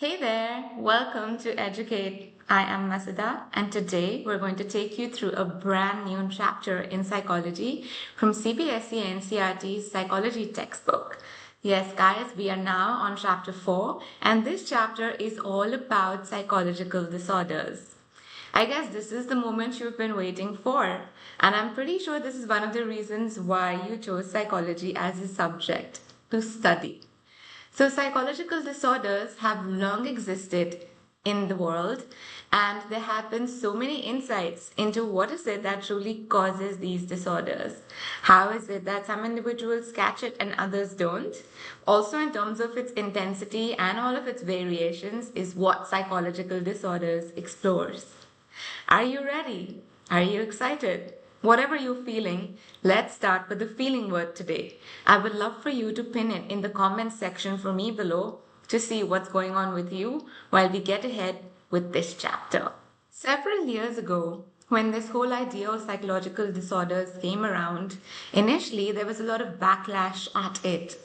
Hey there, welcome to Educate. I am Masada, and today we're going to take you through a brand new chapter in psychology from CBSE NCERT's psychology textbook. Yes, guys, we are now on chapter 4, and this chapter is all about psychological disorders. I guess this is the moment you've been waiting for, and I'm pretty sure this is one of the reasons why you chose psychology as a subject to study. So, psychological disorders have long existed in the world, and there have been so many insights into what is it that truly causes these disorders. How is it that some individuals catch it and others don't? Also, in terms of its intensity and all of its variations, is what psychological disorders explores. Are you ready? Are you excited? Whatever you're feeling, let's start with the feeling word today. I would love for you to pin it in the comments section for me below to see what's going on with you while we get ahead with this chapter. Several years ago, when this whole idea of psychological disorders came around, initially there was a lot of backlash at it.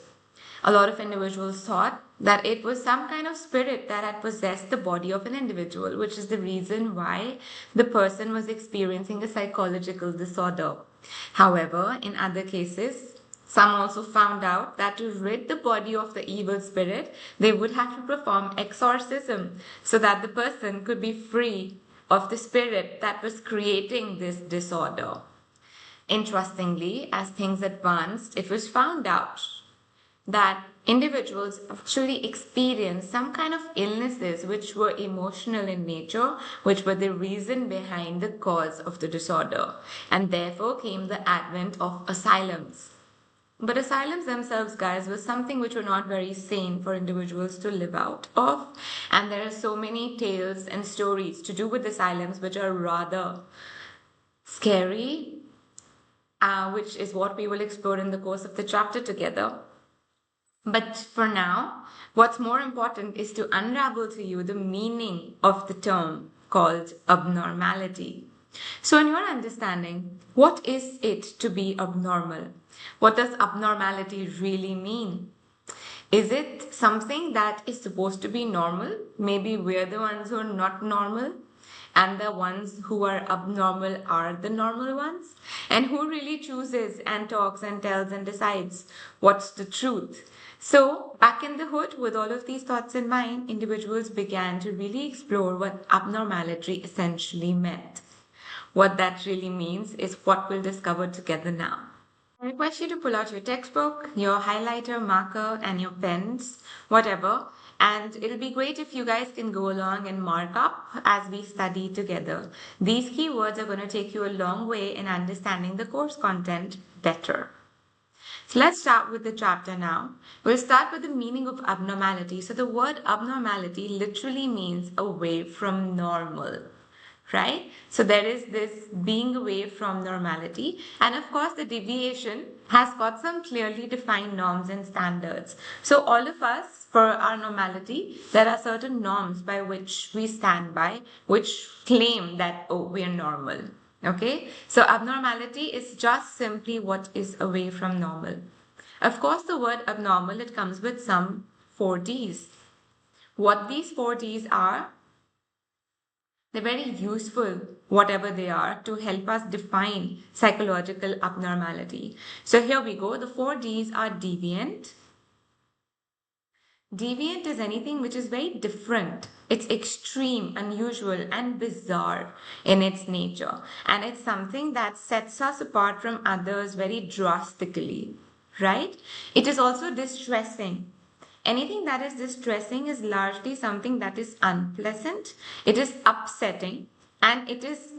A lot of individuals thought that it was some kind of spirit that had possessed the body of an individual, which is the reason why the person was experiencing a psychological disorder. However, in other cases, some also found out that to rid the body of the evil spirit, they would have to perform exorcism so that the person could be free of the spirit that was creating this disorder. Interestingly, as things advanced, it was found out that individuals actually experience some kind of illnesses which were emotional in nature, which were the reason behind the cause of the disorder. And therefore came the advent of asylums. But asylums themselves, guys, was something which were not very sane for individuals to live out of. And there are so many tales and stories to do with asylums which are rather scary, which is what we will explore in the course of the chapter together. But for now, what's more important is to unravel to you the meaning of the term called abnormality. So, in your understanding, what is it to be abnormal? What does abnormality really mean? Is it something that is supposed to be normal? Maybe we're the ones who are not normal, and the ones who are abnormal are the normal ones? And who really chooses and talks and tells and decides what's the truth? So, back in the hood, with all of these thoughts in mind, individuals began to really explore what abnormality essentially meant. What that really means is what we'll discover together now. I request you to pull out your textbook, your highlighter, marker, and your pens, whatever. And it'll be great if you guys can go along and mark up as we study together. These keywords are going to take you a long way in understanding the course content better. So let's start with the chapter now. We'll start with the meaning of abnormality. So the word abnormality literally means away from normal, right? So there is this being away from normality. And of course, the deviation has got some clearly defined norms and standards. So all of us, for our normality, there are certain norms by which we stand by, which claim that, oh, we are normal. Okay, so abnormality is just simply what is away from normal. Of course, the word abnormal, it comes with some 4Ds. What these 4Ds are, they're very useful, whatever they are, to help us define psychological abnormality. So here we go. The 4Ds are deviant. Deviant is anything which is very different. It's extreme, unusual, and bizarre in its nature. And it's something that sets us apart from others very drastically, right? It is also distressing. Anything that is distressing is largely something that is unpleasant. It is upsetting, and it is,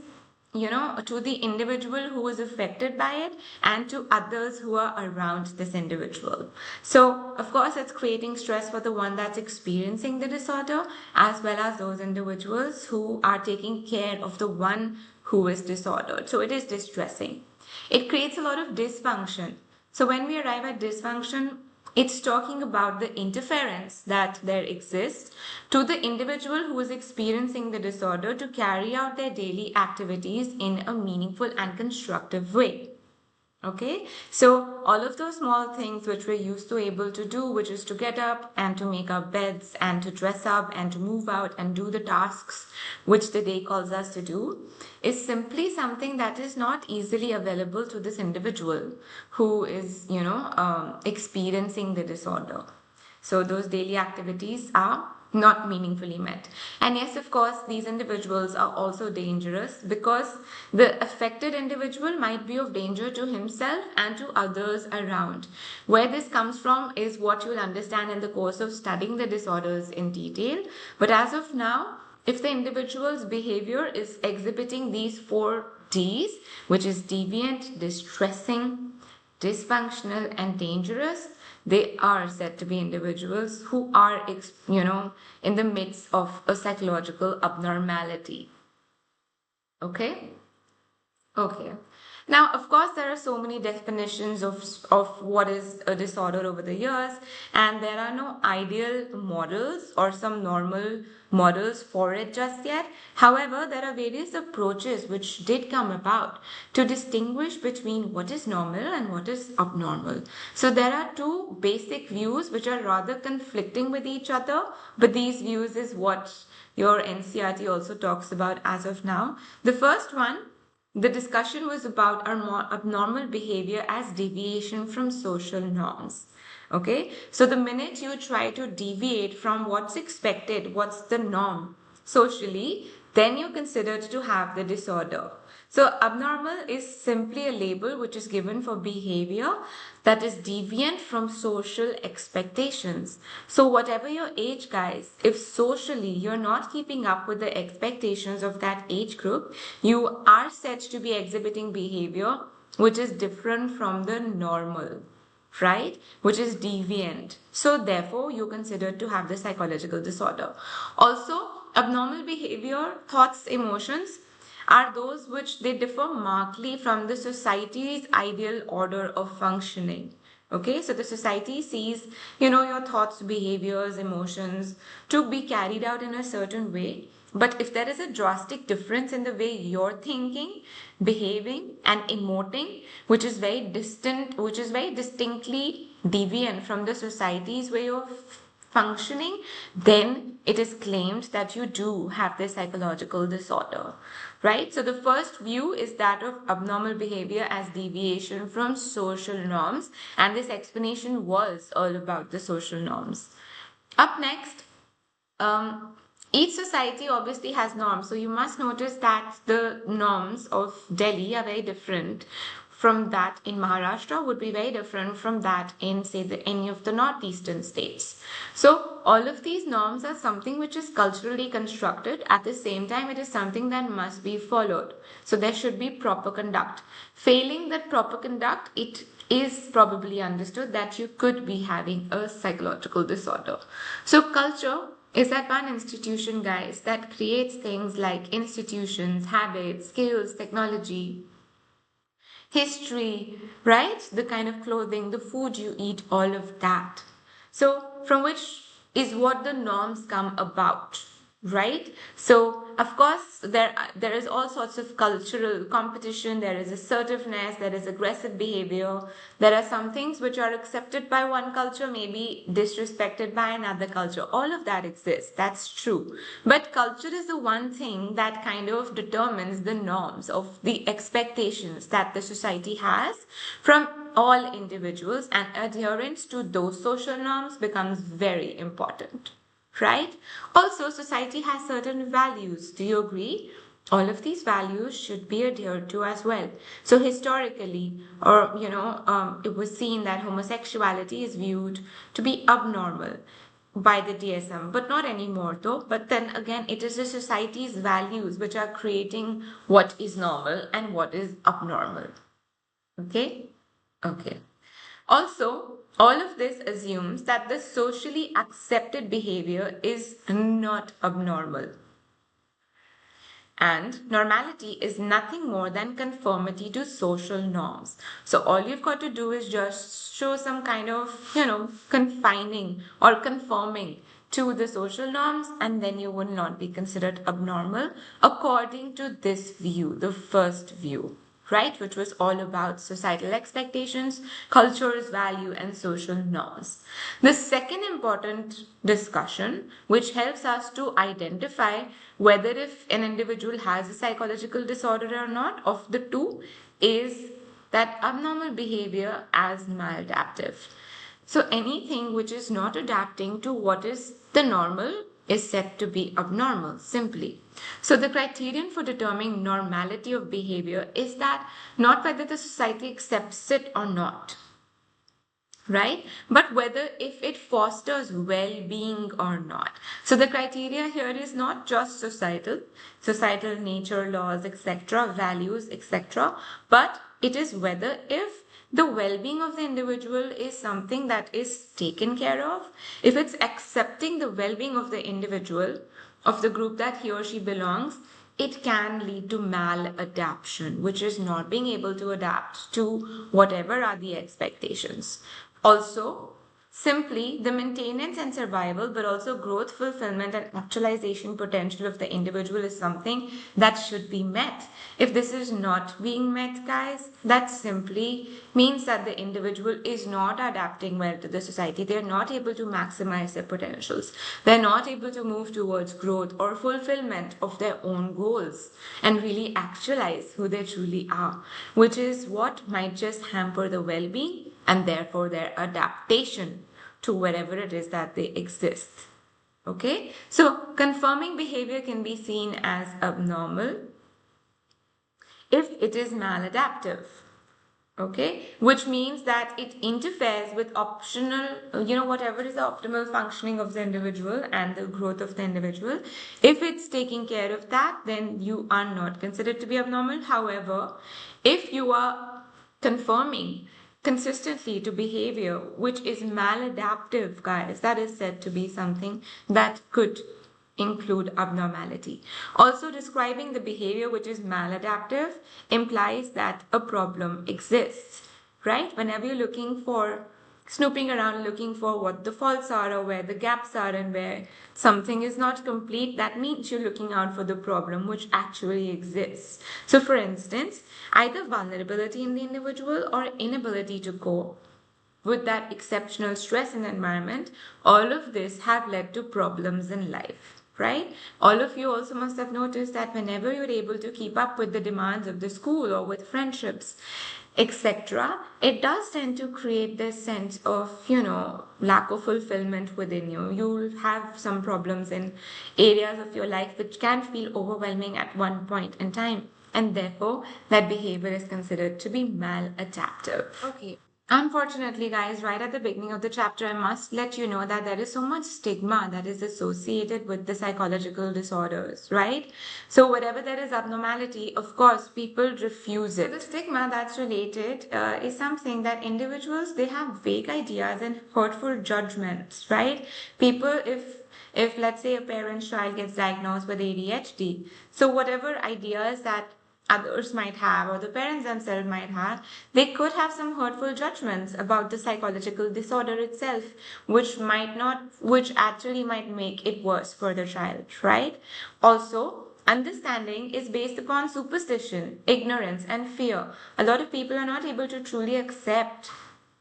to the individual who is affected by it and to others who are around this individual. So, of course, it's creating stress for the one that's experiencing the disorder as well as those individuals who are taking care of the one who is disordered. So, it is distressing. It creates a lot of dysfunction. So, when we arrive at dysfunction, it's talking about the interference that there exists to the individual who is experiencing the disorder to carry out their daily activities in a meaningful and constructive way. Okay, so all of those small things which we're used to able to do, which is to get up and to make our beds and to dress up and to move out and do the tasks which the day calls us to do, is simply something that is not easily available to this individual who is, experiencing the disorder. So those daily activities are not meaningfully met. And yes, of course, these individuals are also dangerous because the affected individual might be of danger to himself and to others around. Where this comes from is what you'll understand in the course of studying the disorders in detail. But as of now, if the individual's behavior is exhibiting these 4 Ds, which is deviant, distressing, dysfunctional, and dangerous, they are said to be individuals who are, in the midst of a psychological abnormality. Okay? Okay. Now, of course, there are so many definitions of what is a disorder over the years, and there are no ideal models or some normal models for it just yet. However, there are various approaches which did come about to distinguish between what is normal and what is abnormal. So there are 2 basic views which are rather conflicting with each other, but these views is what your NCERT also talks about as of now. The first one, the discussion was about our abnormal behavior as deviation from social norms. Okay, so the minute you try to deviate from what's expected, what's the norm socially, then you're considered to have the disorder. So abnormal is simply a label which is given for behavior that is deviant from social expectations. So whatever your age, guys, if socially you're not keeping up with the expectations of that age group, you are said to be exhibiting behavior which is different from the normal, right? Which is deviant. So therefore, you're considered to have the psychological disorder. Also, abnormal behavior, thoughts, emotions are those which they differ markedly from the society's ideal order of functioning. Okay, so the society sees, your thoughts, behaviors, emotions to be carried out in a certain way. But if there is a drastic difference in the way you're thinking, behaving, and emoting, which is very distant, which is very distinctly deviant from the society's way of functioning, then it is claimed that you do have this psychological disorder, right? So the first view is that of abnormal behavior as deviation from social norms, and this explanation was all about the social norms. Up next, each society obviously has norms, so you must notice that the norms of Delhi are very different from that in Maharashtra, would be very different from that in, say, any of the northeastern states. So all of these norms are something which is culturally constructed. At the same time, it is something that must be followed. So there should be proper conduct. Failing that proper conduct, it is probably understood that you could be having a psychological disorder. So culture is that one institution, guys, that creates things like institutions, habits, skills, technology, history, right? The kind of clothing, the food you eat, all of that. So, from which is what the norms come about, right? So, of course, there is all sorts of cultural competition. There is assertiveness. There is aggressive behavior. There are some things which are accepted by one culture, maybe disrespected by another culture. All of that exists. That's true. But culture is the one thing that kind of determines the norms of the expectations that the society has from all individuals, and adherence to those social norms becomes very important, right? Also, society has certain values. Do you agree? All of these values should be adhered to as well. So historically, or it was seen that homosexuality is viewed to be abnormal by the DSM, but not anymore though. But then again, it is the society's values which are creating what is normal and what is abnormal. Okay? Okay. Also, all of this assumes that the socially accepted behavior is not abnormal. And normality is nothing more than conformity to social norms. So all you've got to do is just show some kind of, confining or conforming to the social norms, and then you will not be considered abnormal according to this view, the first view. right? Which was all about societal expectations, culture's value, and social norms. The second important discussion, which helps us to identify whether if an individual has a psychological disorder or not, of the two, is that abnormal behavior as maladaptive. So anything which is not adapting to what is the normal is said to be abnormal, simply. So the criterion for determining normality of behavior is that not whether the society accepts it or not, right? But whether if it fosters well-being or not. So the criteria here is not just societal nature, laws, etc., values, etc., but it is whether if the well-being of the individual is something that is taken care of, if it's accepting the well-being of the individual, of the group that he or she belongs, it can lead to maladaptation, which is not being able to adapt to whatever are the expectations. Also, simply the maintenance and survival, but also growth, fulfillment, and actualization potential of the individual is something that should be met. If this is not being met, guys, that simply means that the individual is not adapting well to the society. They're not able to maximize their potentials. They're not able to move towards growth or fulfillment of their own goals and really actualize who they truly are, which is what might just hamper the well-being and therefore their adaptation to wherever it is that they exist. Okay, so confirming behavior can be seen as abnormal if it is maladaptive. Okay, which means that it interferes with optional, whatever is the optimal functioning of the individual and the growth of the individual. If it's taking care of that, then you are not considered to be abnormal. However, if you are conforming consistently to behavior which is maladaptive, guys, that is said to be something that could include abnormality. Also, describing the behavior which is maladaptive implies that a problem exists, right? Whenever you're snooping around looking for what the faults are or where the gaps are and where something is not complete, that means you're looking out for the problem which actually exists. So for instance, either vulnerability in the individual or inability to cope with that exceptional stress in the environment, all of this have led to problems in life, right? All of you also must have noticed that whenever you're able to keep up with the demands of the school or with friendships, etc., it does tend to create this sense of, lack of fulfillment within you. You'll have some problems in areas of your life which can feel overwhelming at one point in time, and therefore that behavior is considered to be maladaptive. Okay. Unfortunately, guys, right at the beginning of the chapter, I must let you know that there is so much stigma that is associated with the psychological disorders, right? So wherever there is abnormality, of course, people refuse it. So the stigma that's related is something that individuals, they have vague ideas and hurtful judgments, right? People, if let's say a parent's child gets diagnosed with ADHD, so whatever ideas that others might have or the parents themselves might have, they could have some hurtful judgments about the psychological disorder itself, which actually might make it worse for the child, right? Also, understanding is based upon superstition, ignorance, and fear. A lot of people are not able to truly accept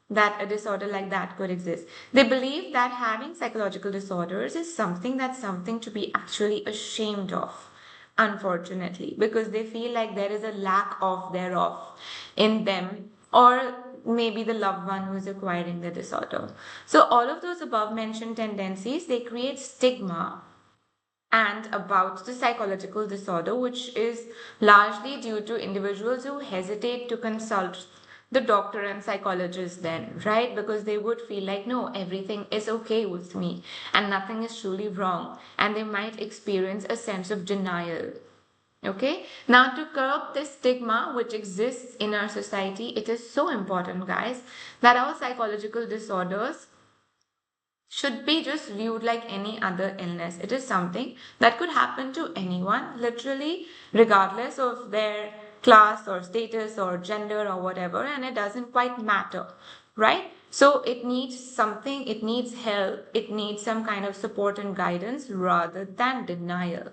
that a disorder like that could exist. They believe that having psychological disorders is something to be actually ashamed of, unfortunately, because they feel like there is a lack of thereof in them, or maybe the loved one who is acquiring the disorder. So all of those above mentioned tendencies, they create stigma and about the psychological disorder, which is largely due to individuals who hesitate to consult the doctor and psychologist then, right? Because they would feel like, no, everything is okay with me and nothing is truly wrong, and they might experience a sense of denial. Okay, now to curb this stigma which exists in our society, it is so important, guys, that our psychological disorders should be just viewed like any other illness. It is something that could happen to anyone, literally, regardless of their class or status or gender or whatever, and it doesn't quite matter, right? So it needs something, it needs help, it needs some kind of support and guidance rather than denial.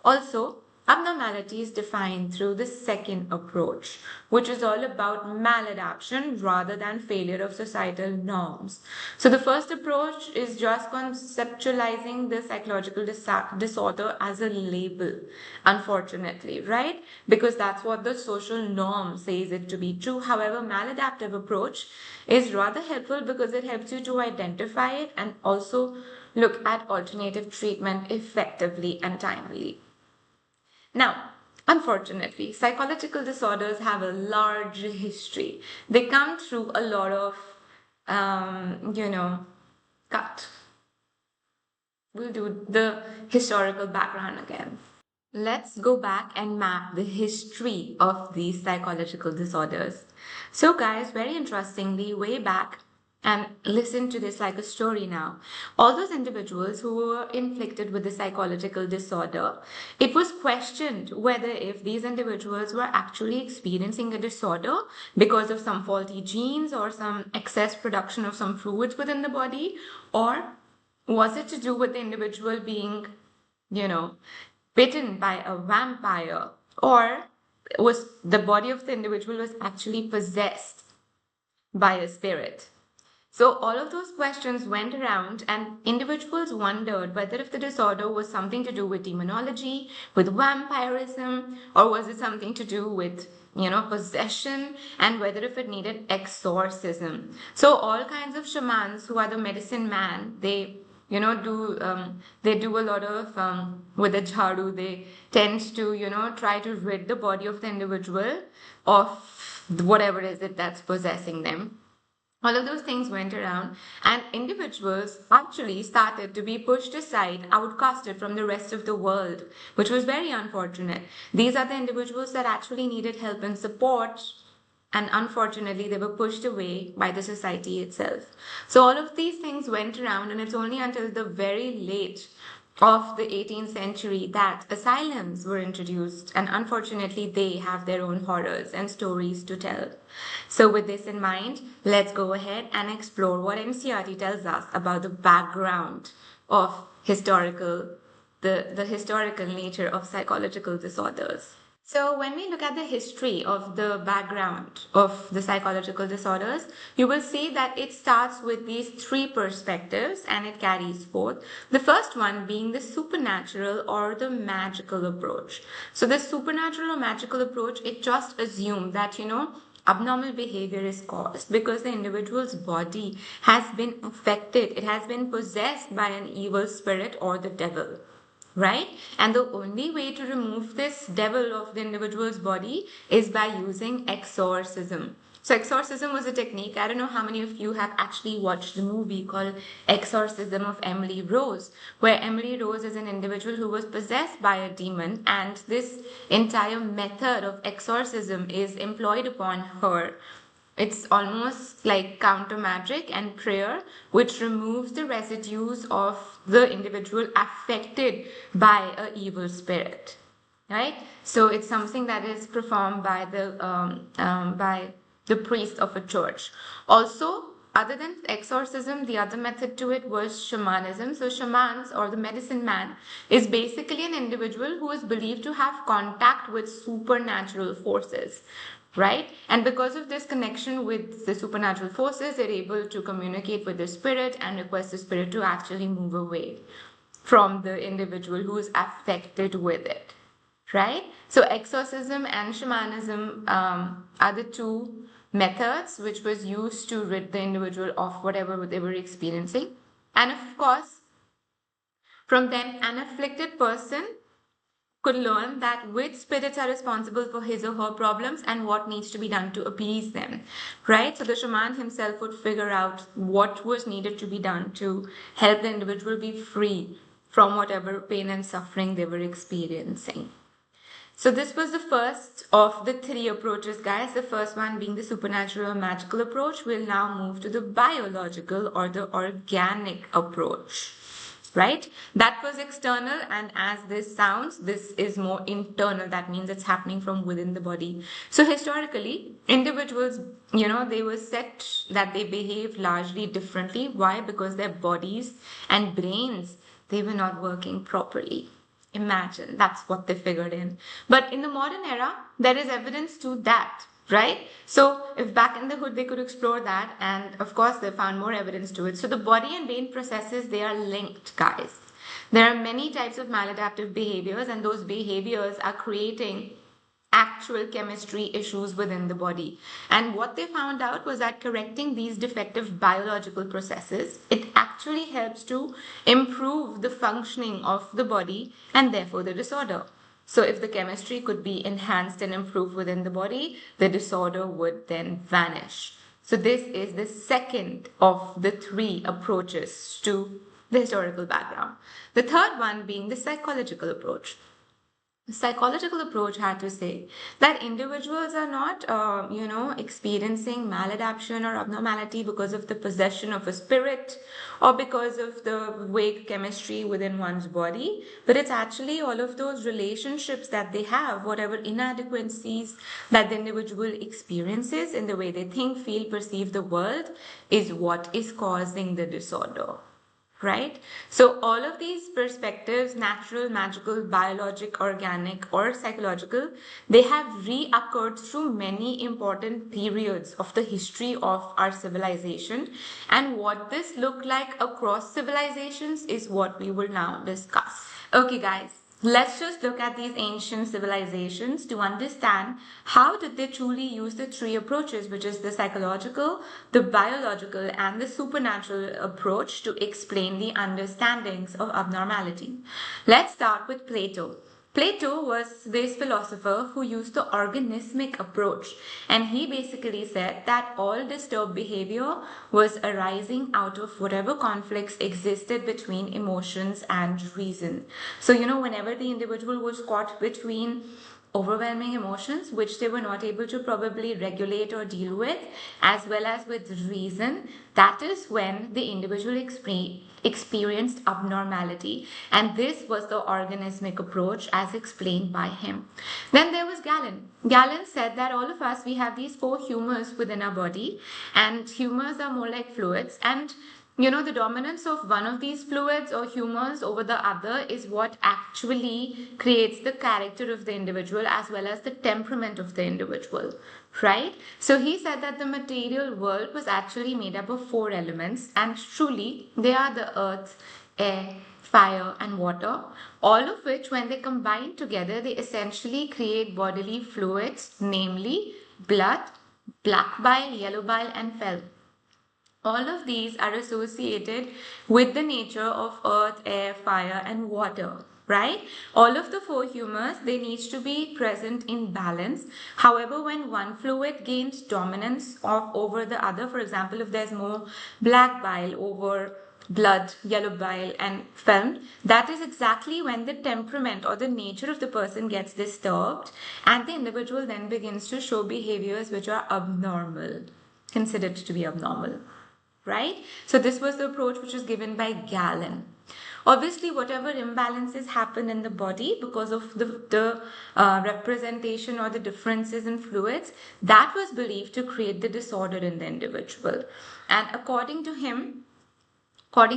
Also, abnormality is defined through the second approach, which is all about maladaptation rather than failure of societal norms. So the first approach is just conceptualizing the psychological disorder as a label, unfortunately, right? Because that's what the social norm says it to be true. However, maladaptive approach is rather helpful because it helps you to identify it and also look at alternative treatment effectively and timely. Now, unfortunately, psychological disorders have a large history. They come through a lot of, cut. We'll do the historical background again. Let's go back and map the history of these psychological disorders. So, guys, very interestingly, way back, and listen to this like a story now. All those individuals who were inflicted with the psychological disorder, it was questioned whether if these individuals were actually experiencing a disorder because of some faulty genes or some excess production of some fluids within the body, or was it to do with the individual being, bitten by a vampire, or was the body of the individual was actually possessed by a spirit. So all of those questions went around, and individuals wondered whether if the disorder was something to do with demonology, with vampirism, or was it something to do with possession, and whether if it needed exorcism. So all kinds of shamans who are the medicine man, they they do a lot of with the jhadu. They tend to try to rid the body of the individual of whatever is it that's possessing them. All of those things went around, and individuals actually started to be pushed aside, outcasted from the rest of the world, which was very unfortunate. These are the individuals that actually needed help and support, and unfortunately, they were pushed away by the society itself. So all of these things went around, and it's only until the very late of the 18th century that asylums were introduced, and unfortunately they have their own horrors and stories to tell. So with this in mind, let's go ahead and explore what NCERT tells us about the background of the historical nature of psychological disorders. So when we look at the history of the background of the psychological disorders, you will see that it starts with these three perspectives and it carries forth. The first one being the supernatural or the magical approach. So the supernatural or magical approach, it just assumes that, abnormal behavior is caused because the individual's body has been affected, it has been possessed by an evil spirit or the devil. Right? And the only way to remove this devil of the individual's body is by using exorcism. So exorcism was a technique. I don't know how many of you have actually watched the movie called Exorcism of Emily Rose, where Emily Rose is an individual who was possessed by a demon, and this entire method of exorcism is employed upon her. It's almost like counter magic and prayer, which removes the residues of the individual affected by an evil spirit, right? So it's something that is performed by the priest of a church. Also, other than exorcism, the other method to it was shamanism. So shamans, or the medicine man, is basically an individual who is believed to have contact with supernatural forces, right? And because of this connection with the supernatural forces, they're able to communicate with the spirit and request the spirit to actually move away from the individual who is affected with it, right? So exorcism and shamanism are the two methods which was used to rid the individual of whatever they were experiencing. And of course, from them, an afflicted person could learn that which spirits are responsible for his or her problems and what needs to be done to appease them, right? So the shaman himself would figure out what was needed to be done to help the individual be free from whatever pain and suffering they were experiencing. So this was the first of the three approaches, guys. The first one being the supernatural or magical approach. We'll now move to the biological or the organic approach. Right? That was external, and as this sounds, this is more internal. That means it's happening from within the body. So historically, individuals, they were said that they behaved largely differently. Why? Because their bodies and brains, they were not working properly. Imagine, that's what they figured in. But in the modern era, there is evidence to that, right? So if back in the hood they could explore that, and of course they found more evidence to it. So the body and brain processes, they are linked, guys. There are many types of maladaptive behaviors, and those behaviors are creating actual chemistry issues within the body. And what they found out was that correcting these defective biological processes, it actually helps to improve the functioning of the body and therefore the disorder. So if the chemistry could be enhanced and improved within the body, the disorder would then vanish. So this is the second of the three approaches to the historical background. The third one being the psychological approach. The psychological approach had to say that individuals are not, experiencing maladaptation or abnormality because of the possession of a spirit or because of the vague chemistry within one's body, but it's actually all of those relationships that they have, whatever inadequacies that the individual experiences in the way they think, feel, perceive the world is what is causing the disorder. Right? So all of these perspectives, natural, magical, biologic, organic, or psychological, they have reoccurred through many important periods of the history of our civilization. And what this looked like across civilizations is what we will now discuss. Okay, guys. Let's just look at these ancient civilizations to understand how did they truly use the three approaches, which is the psychological, the biological, and the supernatural approach to explain the understandings of abnormality. Let's start with Plato. Plato was this philosopher who used the organismic approach, and he basically said that all disturbed behavior was arising out of whatever conflicts existed between emotions and reason. So, whenever the individual was caught between overwhelming emotions which they were not able to probably regulate or deal with, as well as with reason, that is when the individual experienced abnormality, and this was the organismic approach as explained by him. Then there was Galen. Galen said that all of us, we have these four humors within our body, and humors are more like fluids, and the dominance of one of these fluids or humors over the other is what actually creates the character of the individual as well as the temperament of the individual, right? So he said that the material world was actually made up of four elements, and truly they are the earth, air, fire, and water, all of which, when they combine together, they essentially create bodily fluids, namely blood, black bile, yellow bile, and phlegm. All of these are associated with the nature of earth, air, fire, and water, right? All of the four humors, they need to be present in balance. However, when one fluid gains dominance over the other, for example, if there's more black bile over blood, yellow bile, and phlegm, that is exactly when the temperament or the nature of the person gets disturbed, and the individual then begins to show behaviors which are abnormal, considered to be abnormal. Right? So this was the approach which was given by Galen. Obviously, whatever imbalances happen in the body because of the representation or the differences in fluids, that was believed to create the disorder in the individual. And according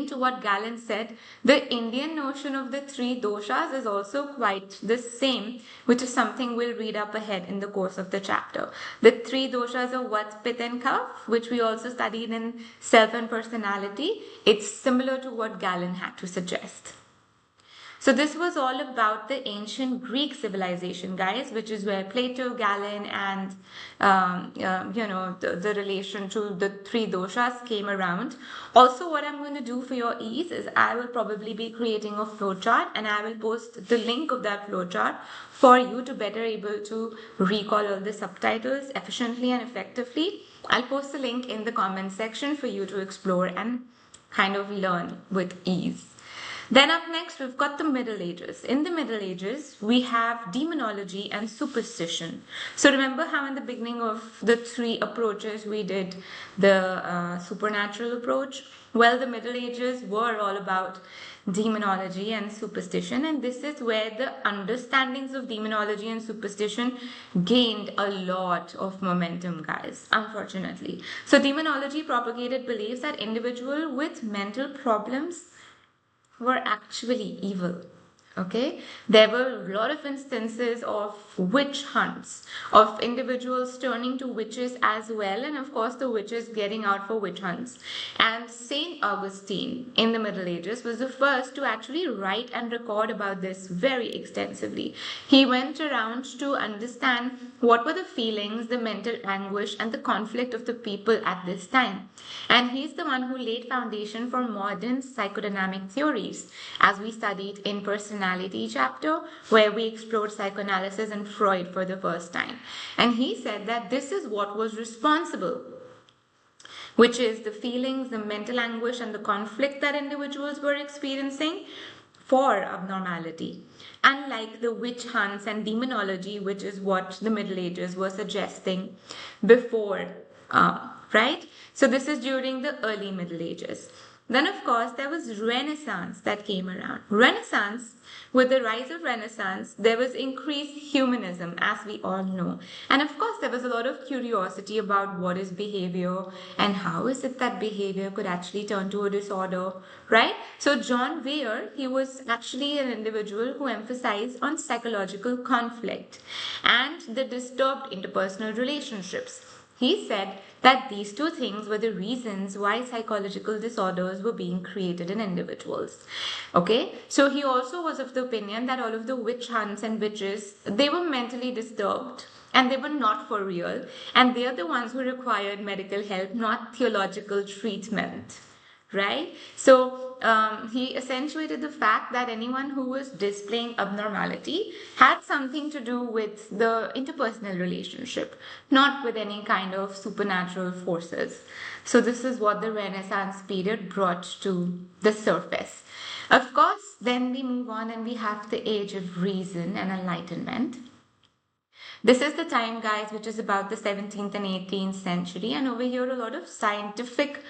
to what Galen said, the Indian notion of the three doshas is also quite the same, which is something we'll read up ahead in the course of the chapter. The three doshas are Vata, Pitta, and Kapha, which we also studied in Self and Personality. It's similar to what Galen had to suggest. So this was all about the ancient Greek civilization, guys, which is where Plato, Galen, and the relation to the three doshas came around. Also, what I'm going to do for your ease is I will probably be creating a flowchart, and I will post the link of that flowchart for you to better able to recall all the subtitles efficiently and effectively. I'll post the link in the comment section for you to explore and kind of learn with ease. Then up next, we've got the Middle Ages. In the Middle Ages, we have demonology and superstition. So remember how in the beginning of the three approaches, we did the supernatural approach? Well, the Middle Ages were all about demonology and superstition, and this is where the understandings of demonology and superstition gained a lot of momentum, guys, unfortunately. So demonology propagated beliefs that individuals with mental problems were actually evil, Okay, there were a lot of instances of witch hunts, of individuals turning to witches as well, and of course, the witches getting out for witch hunts. And Saint Augustine in the Middle Ages was the first to actually write and record about this very extensively. He went around to understand what were the feelings, the mental anguish, and the conflict of the people at this time. And he's the one who laid foundation for modern psychodynamic theories, as we studied in personality chapter, where we explored psychoanalysis and Freud for the first time. And he said that this is what was responsible, which is the feelings, the mental anguish, and the conflict that individuals were experiencing for abnormality. Unlike the witch hunts and demonology, which is what the Middle Ages were suggesting before, right? So this is during the early Middle Ages. Then, of course, there was Renaissance that came around. Renaissance, with the rise of Renaissance, there was increased humanism, as we all know. And of course, there was a lot of curiosity about what is behavior and how is it that behavior could actually turn to a disorder, right? So John Weir, he was actually an individual who emphasized on psychological conflict and the disturbed interpersonal relationships. He said that these two things were the reasons why psychological disorders were being created in individuals. Okay, so he also was of the opinion that all of the witch hunts and witches, they were mentally disturbed and they were not for real, and they are the ones who required medical help, not theological treatment. Right? So he accentuated the fact that anyone who was displaying abnormality had something to do with the interpersonal relationship, not with any kind of supernatural forces. So this is what the Renaissance period brought to the surface. Of course, then we move on and we have the age of reason and enlightenment. This is the time, guys, which is about the 17th and 18th century, and over here a lot of scientific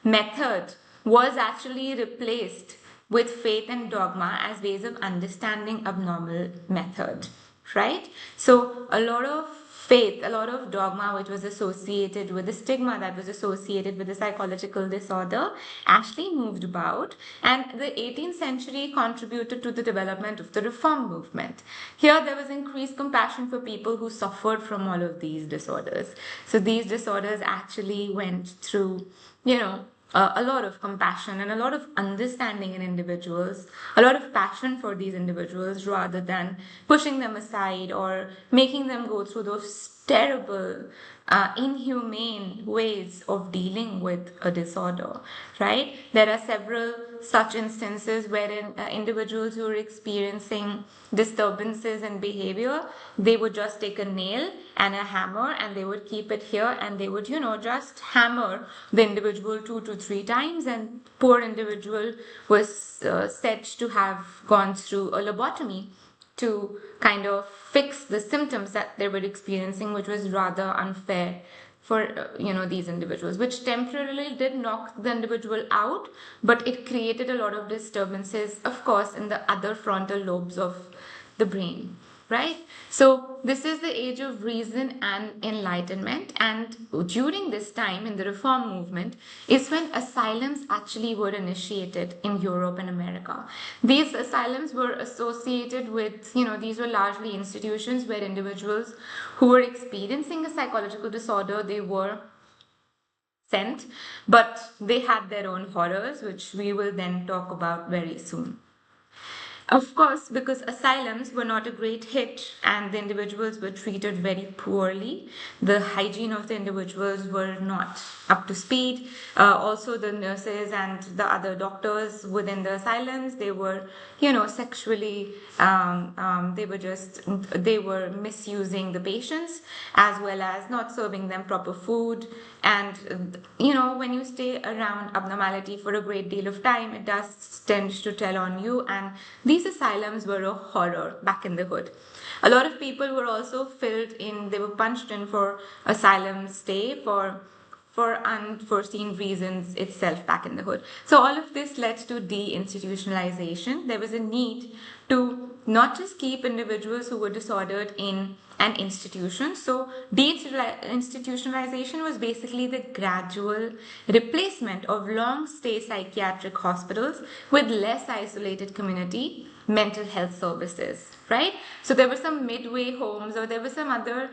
method was actually replaced with faith and dogma as ways of understanding abnormal method, right? So a lot of faith, a lot of dogma which was associated with the stigma that was associated with the psychological disorder actually moved about, and the 18th century contributed to the development of the reform movement. Here there was increased compassion for people who suffered from all of these disorders. So these disorders actually went through, a lot of compassion and a lot of understanding in individuals, a lot of passion for these individuals rather than pushing them aside or making them go through those terrible, inhumane ways of dealing with a disorder, right? There are several such instances wherein individuals who are experiencing disturbances in behavior, they would just take a nail and a hammer and they would keep it here and they would, just hammer the individual 2 to 3 times, and poor individual was said to have gone through a lobotomy to kind of fix the symptoms that they were experiencing, which was rather unfair for these individuals, which temporarily did knock the individual out, but it created a lot of disturbances, of course, in the other frontal lobes of the brain, right? So this is the age of reason and enlightenment, and during this time in the reform movement is when asylums actually were initiated in Europe and America. These asylums were associated with, these were largely institutions where individuals who were experiencing a psychological disorder, they were sent, but they had their own horrors, which we will then talk about very soon. Of course, because asylums were not a great hit and the individuals were treated very poorly, the hygiene of the individuals were not up to speed. Also, the nurses and the other doctors within the asylums, they were, sexually, they were misusing the patients as well as not serving them proper food. And, when you stay around abnormality for a great deal of time, it does tend to tell on you. And these asylums were a horror back in the hood. A lot of people were also they were punched in for asylum stay for unforeseen reasons itself back in the hood. So all of this led to deinstitutionalization. There was a need to not just keep individuals who were disordered in an institution. So deinstitutionalization was basically the gradual replacement of long-stay psychiatric hospitals with less isolated community mental health services, right? So there were some midway homes, or there was some other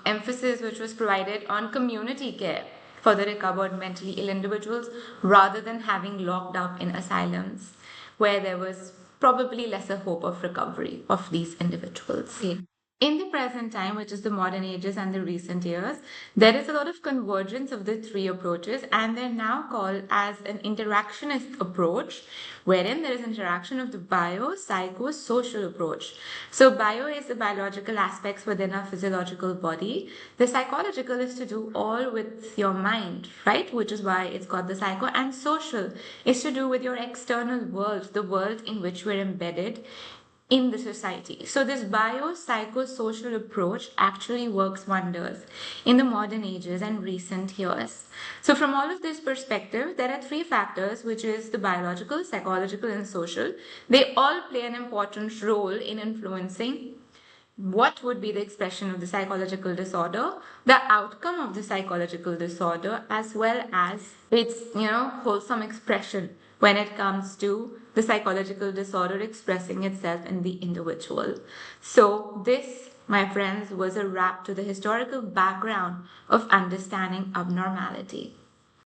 emphasis which was provided on community care for the recovered mentally ill individuals rather than having locked up in asylums where there was probably lesser hope of recovery of these individuals. Okay. In the present time, which is the modern ages and the recent years, there is a lot of convergence of the three approaches, and they're now called as an interactionist approach, wherein there is interaction of the bio-psycho-social approach. So bio is the biological aspects within our physiological body. The psychological is to do all with your mind, right? Which is why it's called the psycho. And social is to do with your external world, the world in which we're embedded in the society. So this bio-psychosocial approach actually works wonders in the modern ages and recent years. So from all of this perspective, there are three factors, which is the biological, psychological, and social. They all play an important role in influencing what would be the expression of the psychological disorder, the outcome of the psychological disorder, as well as its, wholesome expression when it comes to the psychological disorder expressing itself in the individual. So this, my friends, was a wrap to the historical background of understanding abnormality.